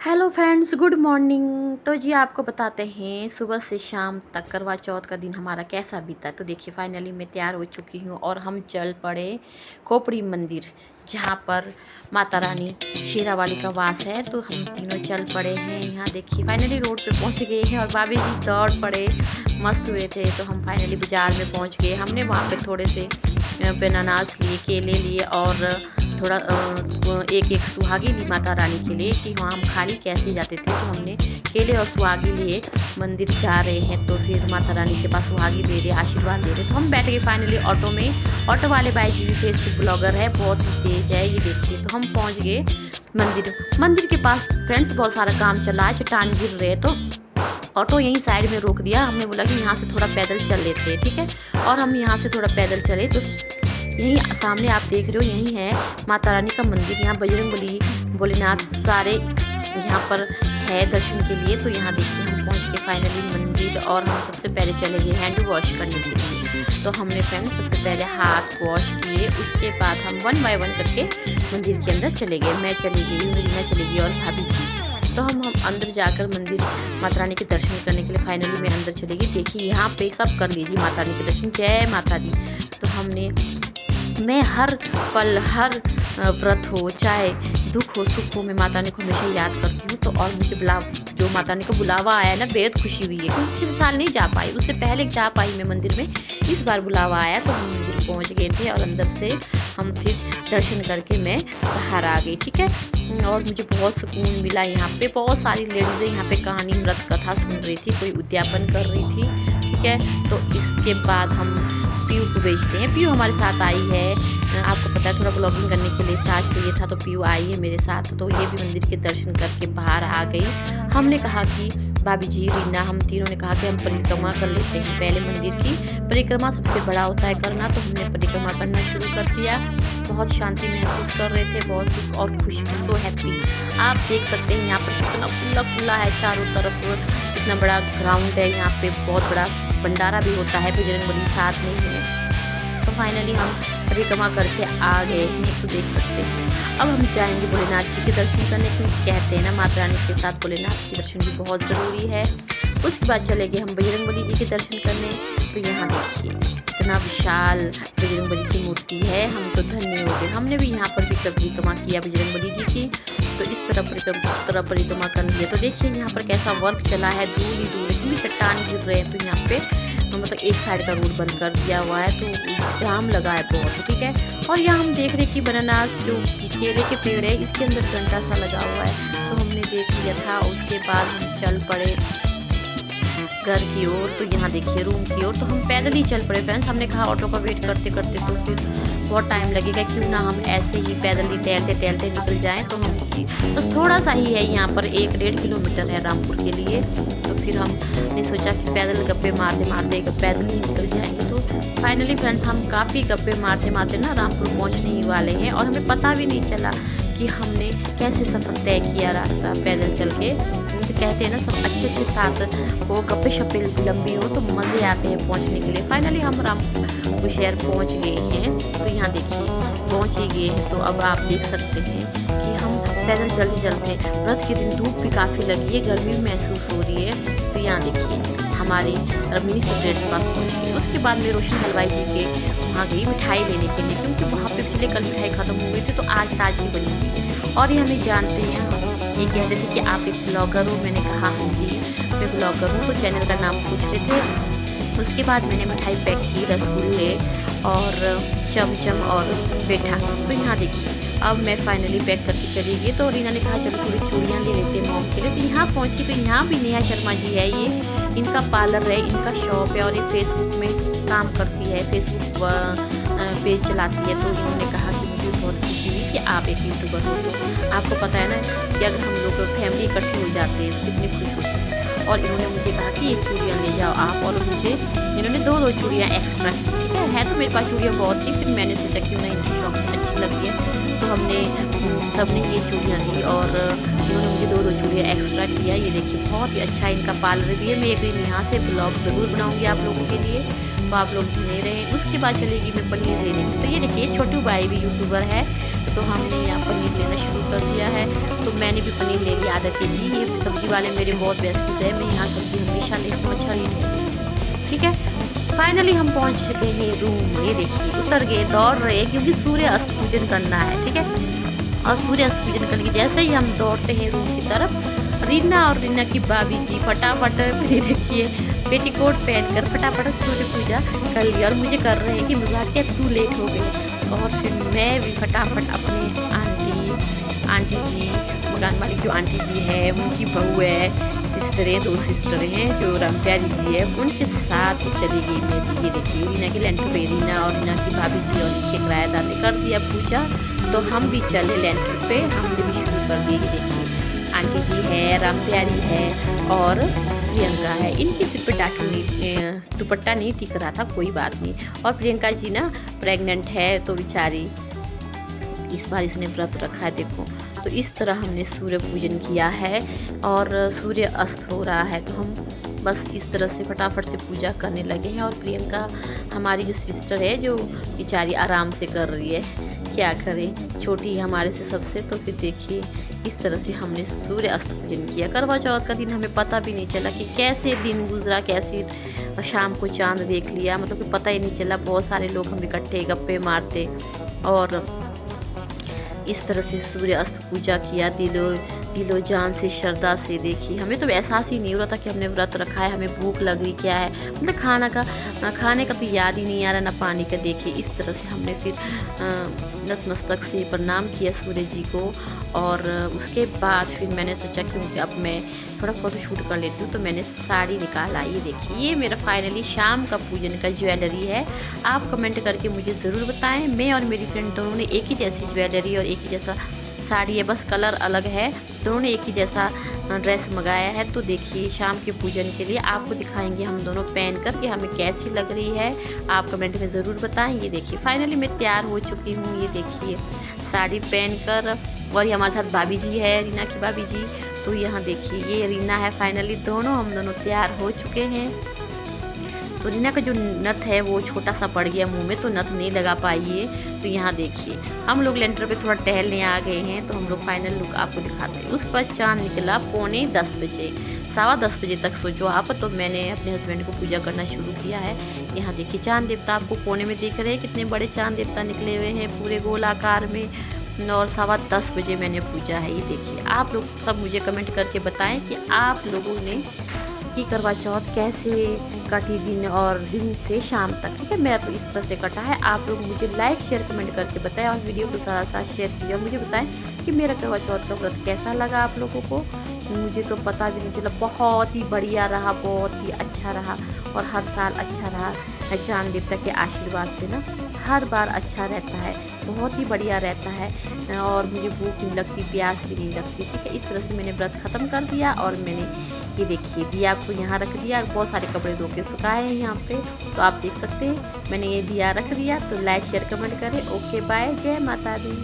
Hello friends, good morning. तो जी आपको बताते हैं सुबह से शाम तक करवा चौथ का दिन हमारा कैसा बीता। तो देखिए फाइनली मैं तैयार हो चुकी हूँ और हम चल पड़े खोपड़ी मंदिर, जहाँ पर माता रानी शेरावाली का वास है। तो हम तीनों चल पड़े हैं। यहाँ देखिए फाइनली रोड पे पहुँच गए हैं और भाभी जी दौड़ पड़े, मस्त हुए थे। तो हम फाइनली बाज़ार में पहुँच गए। हमने वहाँ पे थोड़े से बनानास लिए, केले लिए और थोड़ा एक एक सुहागी ली माता रानी के लिए कि वहाँ हम खाली कैसे जाते थे। तो हमने केले और सुहागी लिए, मंदिर जा रहे हैं तो फिर माता रानी के पास सुहागी दे रहे, आशीर्वाद दे रहे। तो हम बैठ गए फाइनली ऑटो में। ऑटो वाले भाई जी भी फेसबुक ब्लॉगर है, बहुत ही तेज है, ये देखिए। तो हम पहुँच गए मंदिर के पास। फ्रेंड्स बहुत सारा काम चल रहा है, चट्टान गिर रहे, तो ऑटो यहीं साइड में रोक दिया। हमने बोला कि यहाँ से थोड़ा पैदल चल लेते हैं, ठीक है। और हम यहाँ से थोड़ा पैदल चले तो यहीं सामने आप देख रहे हो, यहीं है माता रानी का मंदिर। यहाँ बजरंगबली, भोलेनाथ सारे यहाँ पर है दर्शन के लिए। तो यहाँ देखिए हम पहुँच के फाइनली मंदिर और हम सबसे पहले चले गए हैंड वॉश करने के लिए। तो हमने फ्रेंड्स सबसे पहले हाथ वॉश किए, उसके बाद हम 1 बाय 1 करके मंदिर के अंदर चले गए। मैं चली गई, रीना चली गई और भाभी जी। तो हम अंदर जाकर मंदिर माता रानी के दर्शन करने के लिए फाइनली मैं अंदर चली गई। देखिए यहाँ पे सब कर लीजिए माता रानी के दर्शन, जय माता दी। तो मैं हर पल, हर व्रत हो चाहे दुख हो सुख हो, मैं माता रानी को हमेशा याद करती हूँ। तो और मुझे जो माता रानी का बुलावा आया ना, बेहद खुशी हुई है। क्योंकि पिछले साल नहीं जा पाई, उससे पहले जा पाई मैं मंदिर में। इस बार बुलावा आया तो हम मंदिर पहुँच गए थे और अंदर से हम फिर दर्शन करके मैं बाहर आ गई, ठीक है। और मुझे बहुत सुकून मिला। यहाँ पे बहुत सारी लेडीज़ें यहाँ पे कहानी मृत कथा सुन रही थी, कोई उद्यापन कर रही थी, ठीक है। तो इसके बाद हम पीयू को बेचते हैं। पीयू हमारे साथ आई है, आपको पता है थोड़ा ब्लॉगिंग करने के लिए साथ चाहिए था, तो पीयू आई है मेरे साथ। तो ये भी मंदिर के दर्शन करके बाहर आ गई। हमने कहा कि भाभी जी, रीना, हम तीनों ने कहा कि हम परिक्रमा कर लेते हैं पहले मंदिर की। परिक्रमा सबसे बड़ा होता है करना, तो हमने परिक्रमा करना शुरू कर दिया। बहुत शांति महसूस कर रहे थे, बहुत सुख और खुशी, सो हैप्पी। आप देख सकते हैं यहाँ पर कितना खुला खुला है चारों तरफ, इतना बड़ा ग्राउंड है। यहाँ पे बहुत बड़ा भंडारा भी होता है, बजरंगबली साथ में है। तो फाइनली हम परिक्रमा करके आ गए हैं, तो देख सकते हैं। अब हम जाएंगे भोलेनाथ जी के दर्शन करने, क्योंकि कहते हैं ना माता रानी के साथ भोलेनाथ के दर्शन भी बहुत ज़रूरी है। उसके बाद चले गए हम बजरंगबली जी के दर्शन करने। तो यहाँ देखिए इतना विशाल बजरंगबली की मूर्ति है, हम तो धन्य हो गए। हमने भी यहाँ पर भी परिक्रमा किया बजरंगबली जी की। तो इस तरह परिक्रमा कर लिया। तो देखिए यहाँ पर कैसा वर्क चला है, दूर ही दूर इतनी चट्टान गिर रहे हैं। तो यहाँ पे मतलब एक साइड का रोड बंद कर दिया हुआ है, तो जाम लगा है बहुत, ठीक है। और यहाँ हम देख रहे हैं कि बनानास जो केले के पेड़ है, इसके अंदर डंडा सा लगा हुआ है। तो हमने देख लिया था। उसके बाद हम चल पड़े घर की ओर। तो यहाँ देखिए रूम की ओर। तो हम पैदल ही चल पड़े फ्रेंड्स। हमने कहा ऑटो का वेट करते करते तो फिर बहुत टाइम लगेगा, क्यों ना हम ऐसे ही पैदल ही टहलते टहलते निकल जाएं। तो हम बस थोड़ा सा ही है, यहाँ पर 1-1.5 किलोमीटर है रामपुर के लिए। तो फिर हमने सोचा कि पैदल गप्पे मारते मारते पैदल ही निकल जाएंगे। तो फाइनली फ्रेंड्स हम काफ़ी गप्पे मारते मारते ना रामपुर पहुँचने ही वाले हैं, और हमें पता भी नहीं चला कि हमने कैसे सफ़र तय किया रास्ता पैदल चल के। तो कहते हैं ना सब अच्छे साथ हो, गप्पे शप्पे लंबी हो तो मज़े आते हैं पहुंचने के लिए। फाइनली हम रामपुर शहर पहुंच गए हैं। तो यहाँ देखिए पहुंच ही गए हैं। तो अब आप देख सकते हैं कि हम पैदल चलते चलते, व्रत के दिन धूप भी काफ़ी लगी है, गर्मी भी महसूस हो रही है। तो यहाँ देखिए हमारे मिनी सेक्रेटरी के पास पहुँच गए। उसके बाद मैं रोशन हलवाई जी के वहाँ गई मिठाई लेने के लिए, क्योंकि वहाँ पे पिछले कल मिठाई ख़त्म हो गई थी, तो आज ताज़ी बनी थी। और ये हमें जानते हैं, ये कहते थे कि आप एक ब्लॉगर हो। मैंने कहा हाँ जी मैं ब्लॉगर हूँ। तो चैनल का नाम पूछ रहे थे। उसके बाद मैंने मिठाई पैक की, रसगुल्ले और चमचम और पेठा। तो यहाँ देखिए अब मैं फाइनली पैक करके चली गई। तो रीना ने कहा चलो थोड़ी चूड़ियाँ ले लेते हैं मॉम के लिए। तो यहाँ पहुँची तो यहाँ भी नेहा शर्मा जी है, ये इनका पार्लर है, इनका शॉप है, और ये फेसबुक में काम करती है, फेसबुक पेज चलाती है। तो इन्होंने कहा कि मुझे बहुत खुशी हुई कि आप एक यूट्यूबर हो। तो आपको पता है ना कि अगर हम लोग फैमिली इकट्ठे हो जाते हैं तो कितनी खुश होती है। और इन्होंने मुझे कहा कि ये चूड़ियाँ ले जाओ आप, और मुझे इन्होंने 2 चूड़ियाँ एक्स्ट्रा की, ठीक है तो मेरे पास चूड़ियाँ बहुत थी। फिर मैंने सोचा क्यों ना इनकी शौक से अच्छी लगती है। तो हमने सबने ये चूड़ियाँ ली और इन्होंने मुझे 2 चूड़ियाँ एक्स्ट्रा किया। ये देखिए बहुत ही अच्छा इनका पार्लर भी है। मैं एक दिन यहाँ से ब्लॉग ज़रूर बनाऊँगी आप लोगों के लिए। तो आप लोग बने रहें। उसके बाद चलेगी मैं पनीर लेने। तो ये देखिए छोटू भाई भी यूट्यूबर है, तो हमने यहाँ पनीर लेना शुरू कर दिया है। तो मैंने भी पनीर ले लिया आधा केजी। ये सब्जी वाले मेरे बहुत बेस्टीज है, मैं यहाँ सब्जी हमेशा लेती हूँ, अच्छा नहीं। ठीक है, फाइनली हम पहुँच चुके हैं रूम। ये देखिए उतर गए, दौड़ रहे क्योंकि सूर्य अस्त पूजन करना है। ठीक है, और सूर्य अस्त पूजन करके जैसे ही हम दौड़ते हैं रूम की तरफ, रीना और रीना की भाभी जी फटाफट ये देखिए पेटीकोट पहनकर फटाफट सूर्य पूजा कर लिया और मुझे कर रहे हैं कि मजाकिया तू लेट हो गई। और फिर मैं भी फटाफट अपने आंटी जी, मकान मालिक जो आंटी जी है, उनकी बहू है, सिस्टरें, 2 सिस्टरें हैं जो राम प्यारी जी है, उनके साथ चली गई मैं भी। ये देखिए रीना के लेंटर पे रीना और रीना की भाभी जी और उनके किराएदार ने कर दिया पूजा, तो हम भी चले लेंटर पे, हमने भी शुरू कर दिया। ये देखिए आंटी जी है, राम प्यारी है और प्रियंका है। इनकी सिर पे दुपट्टा नहीं टिक रहा था, कोई बात नहीं। और प्रियंका जी ना प्रेग्नेंट है, तो बेचारी इस बार इसने व्रत रखा है, देखो। तो इस तरह हमने सूर्य पूजन किया है और सूर्य अस्त हो रहा है, तो हम बस इस तरह से फटाफट से पूजा करने लगे हैं। और प्रियंका हमारी जो सिस्टर है, जो बेचारी आराम से कर रही है, क्या करें, छोटी है हमारे से सबसे। तो फिर देखिए इस तरह से हमने सूर्य अस्त पूजन किया। करवा चौथ का दिन हमें पता भी नहीं चला कि कैसे दिन गुजरा, कैसे शाम को चांद देख लिया, मतलब कि पता ही नहीं चला। बहुत सारे लोग हम इकट्ठे गप्पे मारते और इस तरह से सूर्य अस्त पूजा किया दिलो जान से, श्रद्धा से। देखिए हमें तो एहसास ही नहीं हो रहा था कि हमने व्रत रखा है, हमें भूख लग रही क्या है, मतलब खाने का तो याद ही नहीं आ रहा, ना पानी का। देखिए इस तरह से हमने फिर नतमस्तक से प्रणाम किया सूर्य जी को। और उसके बाद फिर मैंने सोचा कि अब मैं थोड़ा फ़ोटोशूट कर लेती हूँ, तो मैंने साड़ी निकाला। ये देखिए ये मेरा फाइनली शाम का पूजन का ज्वेलरी है। आप कमेंट करके मुझे ज़रूर बताएं। मैं और मेरी फ्रेंड दोनों ने एक ही जैसी ज्वेलरी और एक ही जैसा साड़ी है, बस कलर अलग है, दोनों ने एक ही जैसा ड्रेस मंगाया है। तो देखिए शाम के पूजन के लिए आपको दिखाएंगे हम दोनों पहन कर कि हमें कैसी लग रही है, आप कमेंट में ज़रूर बताएं। ये देखिए फाइनली मैं तैयार हो चुकी हूँ। ये देखिए साड़ी पहन कर, और ये हमारे साथ भाभी जी है, रीना की भाभी जी। तो यहाँ देखिए ये रीना है। फाइनली हम दोनों तैयार हो चुके हैं। तो रीना का जो नथ है वो छोटा सा पड़ गया मुंह में, तो नथ नहीं लगा पाई है। तो यहाँ देखिए हम लोग लेंटर पे थोड़ा टहलने आ गए हैं, तो हम लोग फाइनल लुक आपको दिखाते हैं। उस पर चांद निकला 9:45 बजे, 10:15 बजे तक सोचो आप। तो मैंने अपने हस्बैंड को पूजा करना शुरू किया है। यहाँ देखिए चांद देवता आपको कोने में दिख रहे हैं, कितने बड़े चांद देवता निकले हुए हैं पूरे गोल आकार में। और 10:15 बजे मैंने पूजा है। ये देखिए आप लोग सब मुझे कमेंट करके बताएं कि आप लोगों ने कि करवा चौथ कैसे कटी दिन और दिन से शाम तक। ठीक है, मेरा तो इस तरह से कटा है। आप लोग मुझे लाइक शेयर कमेंट करके बताएं और वीडियो को ज़्यादा ज़्यादा शेयर कीजिए और मुझे बताएं कि मेरा करवा चौथ का व्रत कैसा लगा आप लोगों को। मुझे तो पता भी नहीं चला, बहुत ही बढ़िया रहा, बहुत ही अच्छा रहा और हर साल अच्छा रहा। चांद देवता के आशीर्वाद से ना हर बार अच्छा रहता है, बहुत ही बढ़िया रहता है और मुझे भूख नहीं लगती, प्यास भी नहीं लगती। ठीक है, इस तरह से मैंने व्रत ख़त्म कर दिया और मैंने ये देखिए दिया को यहाँ रख दिया। बहुत सारे कपड़े धो के सुखाए हैं यहाँ पे, तो आप देख सकते हैं। मैंने ये दिया रख दिया। तो लाइक शेयर कमेंट करें। ओके बाय, जय माता दी।